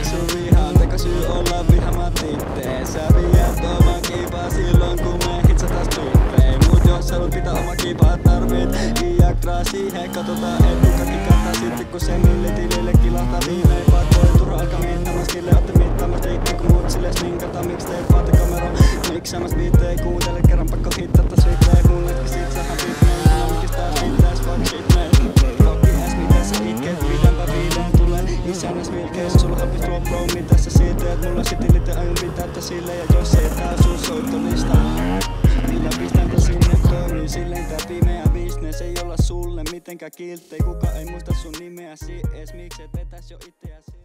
ymmärrä sun vihaan, tekosyy olla vihamat itteen. Sä viet oma kiipaa silloin kun me hitsataan splittei. Mut jos haluat pitää oma kiipaa tarvit Viagraa siihen, katsotaan et kuka kikattaa sitten kun se millitilille kilahtaa viimein. Vaat voi turha alkaa miittaamas, kille ootte miittaamas liikkuu kun muut silleen sminkata. Miks teet vaatekamera, miksi saamas biittei kuuntele kerran pakko hittata svittei. Mun hetki sit sähän bitmei, mun oikeastaan bitteis fuck shit mei. Rokki äs miten sä itket, pidänpä viiden tulee isännäs vilkeis. Sulla hapis tuo bro, mitä sä siitä teet? Mulla sitilite aion pitää sille ja jos ei tää sun soittolista minä pistän tän sinne toimiin silleen tää pimeä business ei olla sulle mitenkään kilttei. Kuka ei muista sun nimeäsi ees, miks et vetäis jo itseäsi.